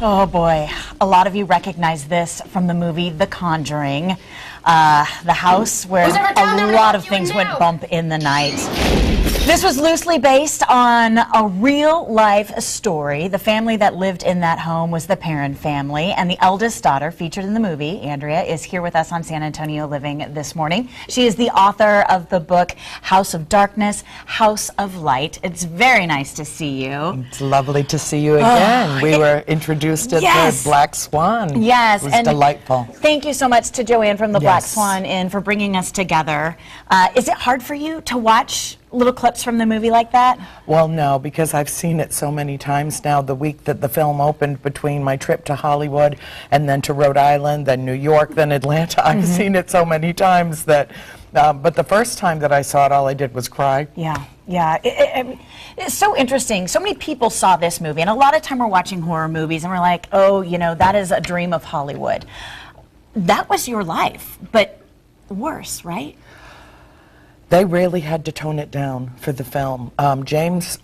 Oh boy, a lot of you recognize this from the movie The Conjuring, the house where a lot of things went bump in the night. This was loosely based on a real-life story. The family that lived in that home was the Perrin family, and the eldest daughter featured in the movie, Andrea, is here with us on San Antonio Living this morning. She is the author of the book House of Darkness, House of Light. It's very nice to see you. It's lovely to see you again. We were introduced at the Black Swan. Yes. It was delightful. Thank you so much to Joanne from the Black Swan Inn for bringing us together. Is it hard for you to watch little clips from the movie like that? Well, no, because I've seen it so many times now. The week that the film opened, between my trip to Hollywood and then to Rhode Island, then New York, then Atlanta, I've seen it so many times that, but the first time that I saw it, all I did was cry. Yeah. It's so interesting. So many people saw this movie, and a lot of time we're watching horror movies and we're like, oh, you know, that is a dream of Hollywood. That was your life, but worse, right? They really had to tone it down for the film. James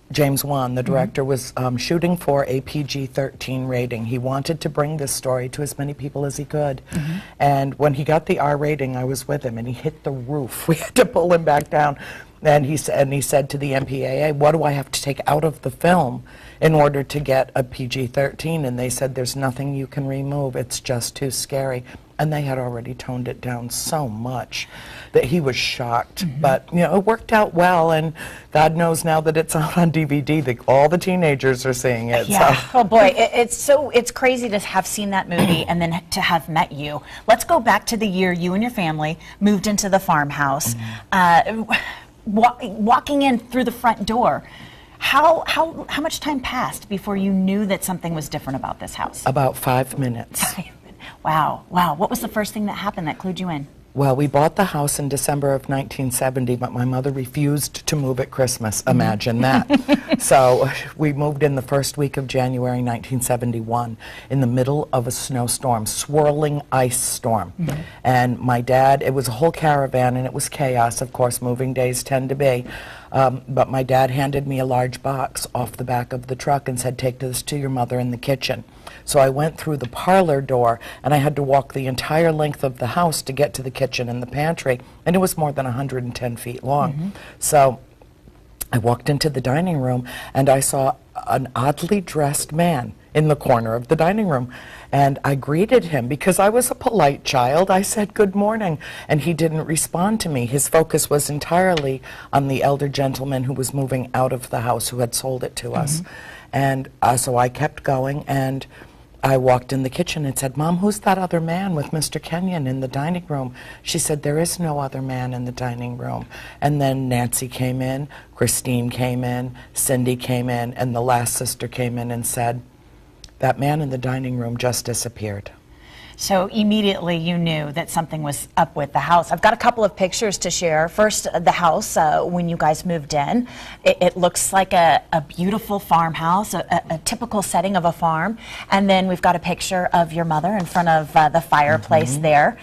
Wan, the director, was shooting for a PG-13 rating. He wanted to bring this story to as many people as he could. And when he got the R rating, I was with him, and he hit the roof. We had to pull him back down. And he said to the MPAA, what do I have to take out of the film in order to get a PG-13? And they said, there's nothing you can remove. It's just too scary. And they had already toned it down so much that he was shocked. But, you know, it worked out well, and God knows now that it's out on DVD, that all the teenagers are seeing it. Yeah. So. Oh boy, it's crazy to have seen that movie and then to have met you. Let's go back to the year you and your family moved into the farmhouse. Walking in through the front door, how much time passed before you knew that something was different about this house? About 5 minutes. Wow. What was the first thing that happened that clued you in? Well, we bought the house in December of 1970, but my mother refused to move at Christmas. Imagine that. So we moved in the first week of January 1971 in the middle of a snowstorm, swirling ice storm. And my dad, it was a whole caravan, and it was chaos, of course, moving days tend to be. But my dad handed me a large box off the back of the truck and said, take this to your mother in the kitchen. So I went through the parlor door, and I had to walk the entire length of the house to get to the kitchen and the pantry, and it was more than 110 feet long. So I walked into the dining room, and I saw an oddly dressed man in the corner of the dining room. And I greeted him because I was a polite child. I said, good morning, and he didn't respond to me. His focus was entirely on the elder gentleman who was moving out of the house, who had sold it to us. And so I kept going, and I walked in the kitchen and said, Mom, who's that other man with Mr. Kenyon in the dining room? She said, there is no other man in the dining room. And then Nancy came in, Christine came in, Cindy came in, and the last sister came in and said, that man in the dining room just disappeared. So immediately you knew that something was up with the house. I've got a couple of pictures to share. First, the house when you guys moved in. It looks like a beautiful farmhouse, a typical setting of a farm. And then we've got a picture of your mother in front of the fireplace there.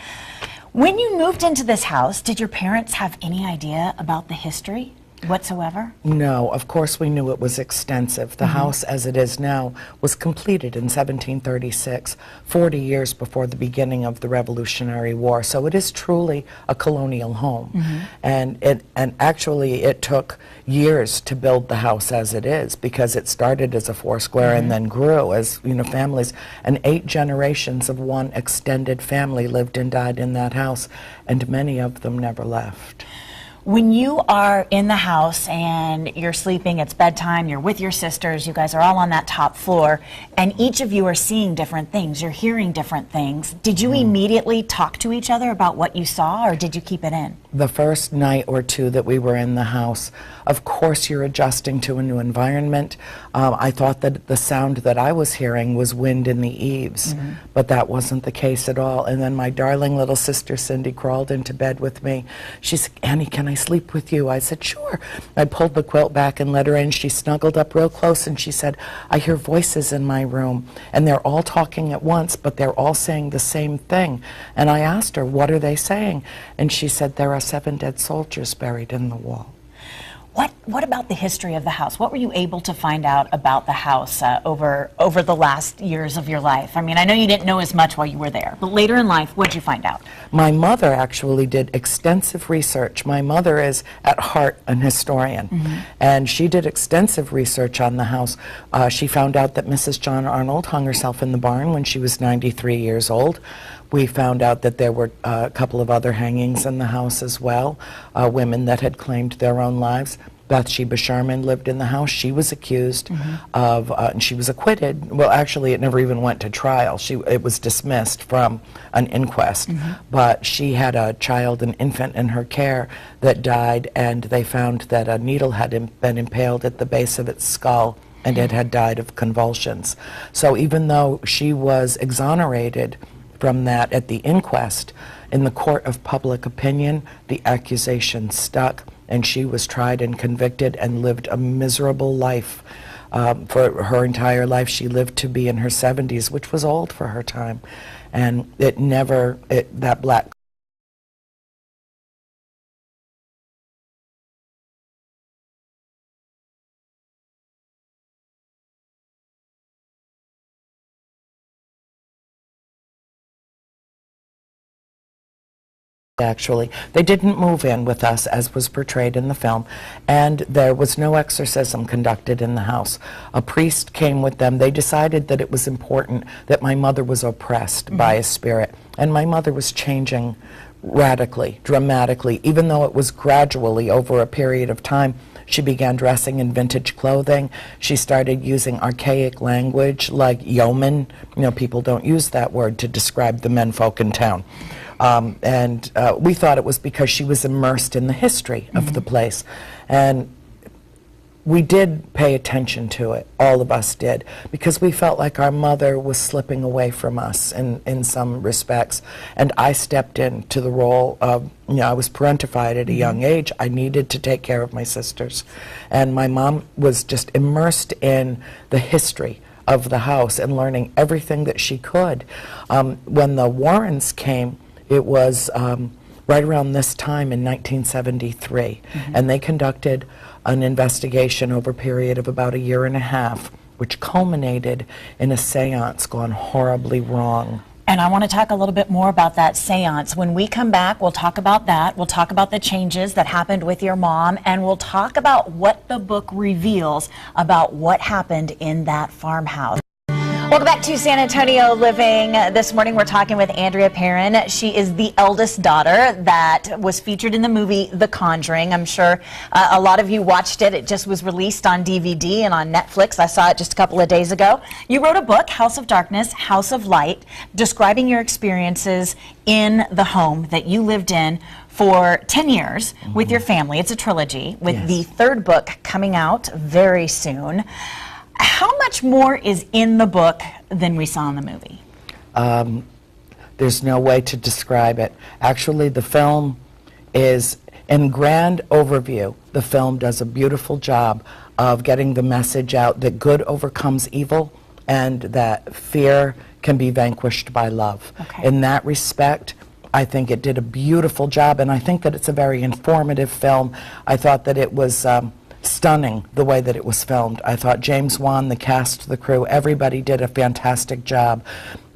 When you moved into this house, did your parents have any idea about the history whatsoever? No, of course we knew it was extensive. The house as it is now was completed in 1736, 40 years before the beginning of the Revolutionary War. So it is truly a colonial home. And actually it took years to build the house as it is, because it started as a four-square and then grew as, you know, families. And 8 generations of one extended family lived and died in that house, and many of them never left. When you are in the house and you're sleeping, it's bedtime, you're with your sisters, you guys are all on that top floor, and each of you are seeing different things, you're hearing different things. Did you immediately talk to each other about what you saw, or did you keep it in? The first night or two that we were in the house, of course you're adjusting to a new environment. I thought that the sound that I was hearing was wind in the eaves, but that wasn't the case at all. And then my darling little sister Cindy crawled into bed with me. She said, Annie, can I sleep with you? I said, sure. I pulled the quilt back and let her in. She snuggled up real close and she said, I hear voices in my room, and they're all talking at once, but they're all saying the same thing. And I asked her, what are they saying? And she said, there are 7 dead soldiers buried in the wall. What about the history of the house? What were you able to find out about the house over the last years of your life? I mean, I know you didn't know as much while you were there, but later in life, what did you find out? My mother actually did extensive research. My mother is at heart an historian, and she did extensive research on the house. She found out that Mrs. John Arnold hung herself in the barn when she was 93 years old. We found out that there were a couple of other hangings in the house as well, women that had claimed their own lives. Bathsheba Sherman lived in the house. She was accused of, and she was acquitted. Well, actually, it never even went to trial. It was dismissed from an inquest. But she had a child, an infant in her care that died, and they found that a needle had been impaled at the base of its skull, and it had died of convulsions. So even though she was exonerated from that at the inquest, in the court of public opinion, the accusation stuck, and she was tried and convicted and lived a miserable life. For her entire life, she lived to be in her 70s, which was old for her time. And that black actually. They didn't move in with us, as was portrayed in the film, and there was no exorcism conducted in the house. A priest came with them. They decided that it was important that my mother was oppressed by a spirit, and my mother was changing radically, dramatically, even though it was gradually over a period of time. She began dressing in vintage clothing. She started using archaic language like yeoman. You know, people don't use that word to describe the menfolk in town. We thought it was because she was immersed in the history of the place. And we did pay attention to it, all of us did, because we felt like our mother was slipping away from us in some respects. And I stepped into the role of, you know, I was parentified at a young age. I needed to take care of my sisters. And my mom was just immersed in the history of the house and learning everything that she could. When the Warrens came, it was right around this time in 1973, and they conducted an investigation over a period of about a year and a half, which culminated in a seance gone horribly wrong. And I want to talk a little bit more about that seance. When we come back, we'll talk about that. We'll talk about the changes that happened with your mom, and we'll talk about what the book reveals about what happened in that farmhouse. Welcome back to San Antonio Living. This morning we're talking with Andrea Perrin. She is the eldest daughter that was featured in the movie The Conjuring. I'm sure a lot of you watched it. It just was released on DVD and on Netflix. I saw it just a couple of days ago. You wrote a book, House of Darkness, House of Light, describing your experiences in the home that you lived in for 10 years with your family. It's a trilogy with the third book coming out very soon. How much more is in the book than we saw in the movie? There's no way to describe it. Actually, the film is, in grand overview, the film does a beautiful job of getting the message out that good overcomes evil and that fear can be vanquished by love. Okay. In that respect, I think it did a beautiful job, and I think that it's a very informative film. I thought that it was stunning the way that it was filmed. I thought James Wan, the cast, the crew, everybody did a fantastic job.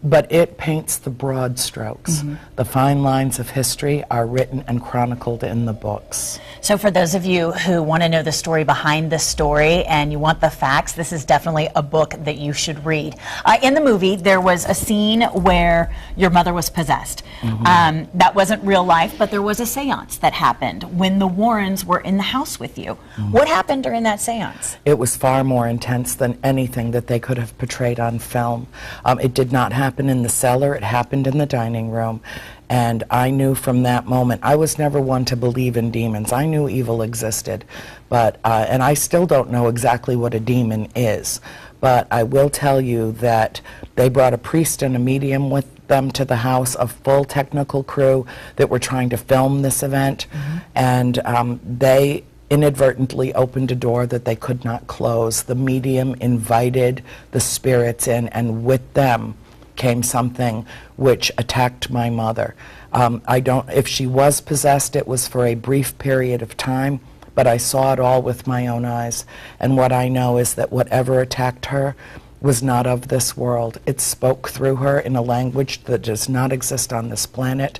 But it paints the broad strokes. The fine lines of history are written and chronicled in the books. So for those of you who want to know the story behind this story and you want the facts, this is definitely a book that you should read. In the movie, there was a scene where your mother was possessed. That wasn't real life, but there was a seance that happened when the Warrens were in the house with you. What happened during that seance? It was far more intense than anything that they could have portrayed on film. It did not happen in the cellar, it happened in the dining room. And I knew from that moment, I was never one to believe in demons. I knew evil existed, but and I still don't know exactly what a demon is. But I will tell you that they brought a priest and a medium with them to the house, a full technical crew that were trying to film this event, and they inadvertently opened a door that they could not close. The medium invited the spirits in, and with them came something which attacked my mother. If she was possessed, it was for a brief period of time, but I saw it all with my own eyes. And what I know is that whatever attacked her was not of this world. It spoke through her in a language that does not exist on this planet,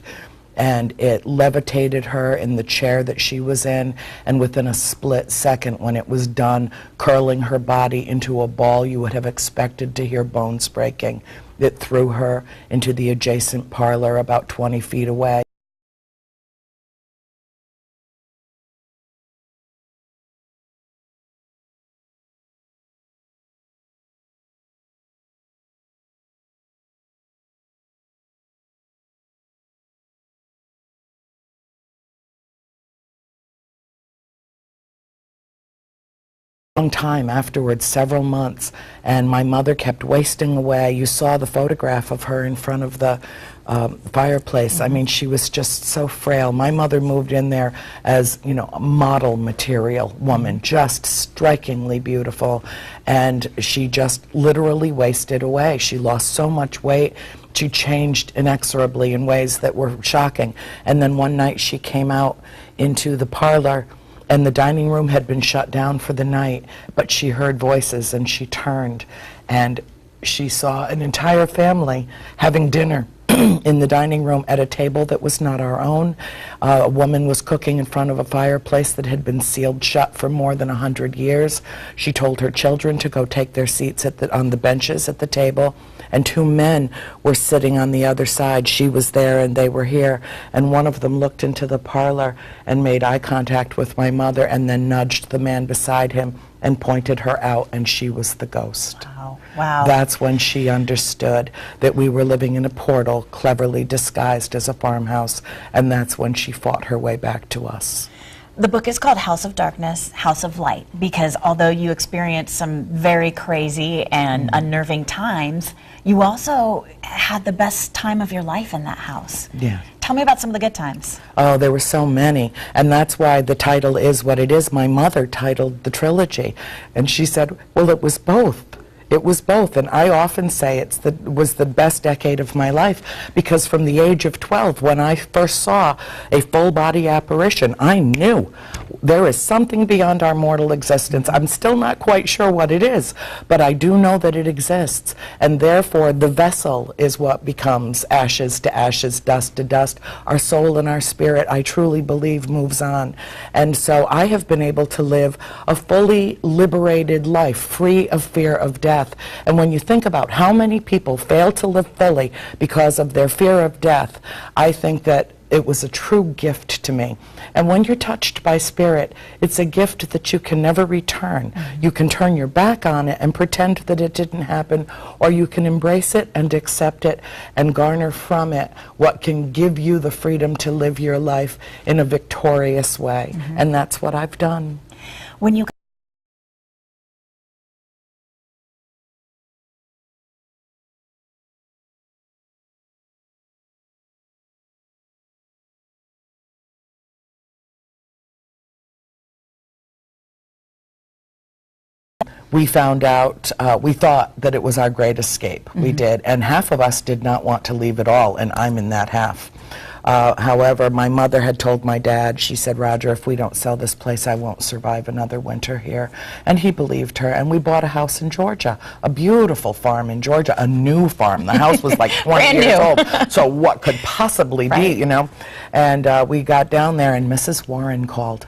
and it levitated her in the chair that she was in, and within a split second, when it was done, curling her body into a ball you would have expected to hear bones breaking, it threw her into the adjacent parlor about 20 feet away. Long time afterwards, several months, and my mother kept wasting away. You saw the photograph of her in front of the fireplace. I mean, she was just so frail. My mother moved in there as, you know, a model material woman, just strikingly beautiful, and she just literally wasted away. She lost so much weight. She changed inexorably in ways that were shocking. And then one night she came out into the parlor, and the dining room had been shut down for the night, but she heard voices, and she turned, and she saw an entire family having dinner in the dining room at a table that was not our own. A woman was cooking in front of a fireplace that had been sealed shut for more than 100 years. She told her children to go take their seats on the benches at the table, and two men were sitting on the other side. She was there and they were here, and one of them looked into the parlor and made eye contact with my mother and then nudged the man beside him and pointed her out, and she was the ghost. Wow. Wow. That's when she understood that we were living in a portal cleverly disguised as a farmhouse, and that's when she fought her way back to us. The book is called House of Darkness, House of Light, because although you experienced some very crazy and unnerving times, you also had the best time of your life in that house. Yeah. Tell me about some of the good times. Oh, there were so many, and that's why the title is what it is. My mother titled the trilogy, and she said, well, it was both. It was both, and I often say it was the best decade of my life, because from the age of 12, when I first saw a full-body apparition, I knew there is something beyond our mortal existence. I'm still not quite sure what it is, but I do know that it exists, and therefore the vessel is what becomes ashes to ashes, dust to dust. Our soul and our spirit, I truly believe, moves on. And so I have been able to live a fully liberated life, free of fear of death. And when you think about how many people fail to live fully because of their fear of death, I think that it was a true gift to me. And when you're touched by spirit, it's a gift that you can never return. You can turn your back on it and pretend that it didn't happen, or you can embrace it and accept it and garner from it what can give you the freedom to live your life in a victorious way. And that's what I've done. When you we found out, we thought that it was our great escape. We did, and half of us did not want to leave at all, and I'm in that half. However, my mother had told my dad, she said, Roger, if we don't sell this place, I won't survive another winter here. And he believed her, and we bought a house in Georgia, a beautiful farm in Georgia, a new farm. The house was like 20 years old, so what could possibly be, you know? And we got down there, and Mrs. Warren called.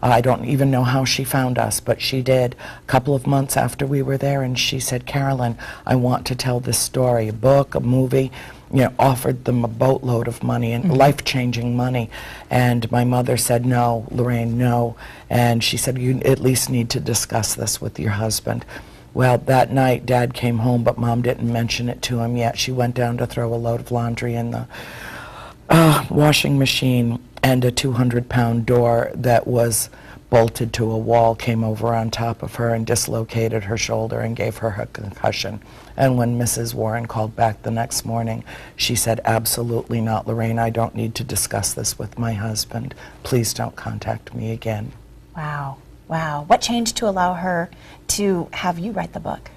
I don't even know how she found us, but she did a couple of months after we were there, and she said, Carolyn, I want to tell this story, a book, a movie. You know, offered them a boatload of money and life-changing money. And my mother said, no, Lorraine, no. And she said, you at least need to discuss this with your husband. Well, that night, Dad came home, but Mom didn't mention it to him yet. She went down to throw a load of laundry in the washing machine, and a 200-pound door that was bolted to a wall came over on top of her and dislocated her shoulder and gave her a concussion. And when Mrs. Warren called back the next morning, she said, absolutely not, Lorraine, I don't need to discuss this with my husband. Please don't contact me again. Wow, wow. What changed to allow her to have you write the book?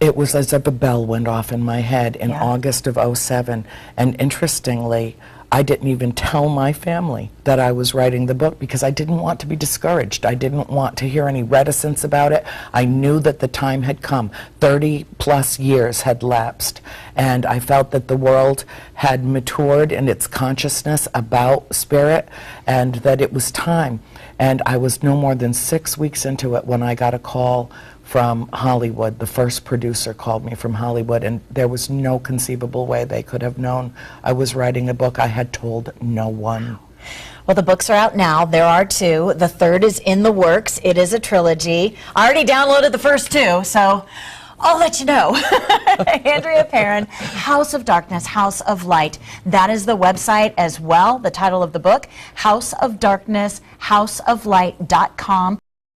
It was as if a bell went off in my head in August of '07, and interestingly, I didn't even tell my family that I was writing the book because I didn't want to be discouraged. I didn't want to hear any reticence about it. I knew that the time had come. 30 plus years had lapsed, and I felt that the world had matured in its consciousness about spirit, and that it was time. And I was no more than 6 weeks into it when I got a call from Hollywood. The first producer called me from Hollywood, and there was no conceivable way they could have known I was writing a book. I had told no one. Well, the books are out now. There are 2. The 3rd is in the works. It is a trilogy. I already downloaded the first 2, so I'll let you know. Andrea Perron, House of Darkness, House of Light. That is the website as well. The title of the book, houseofdarkness, houseoflight.com.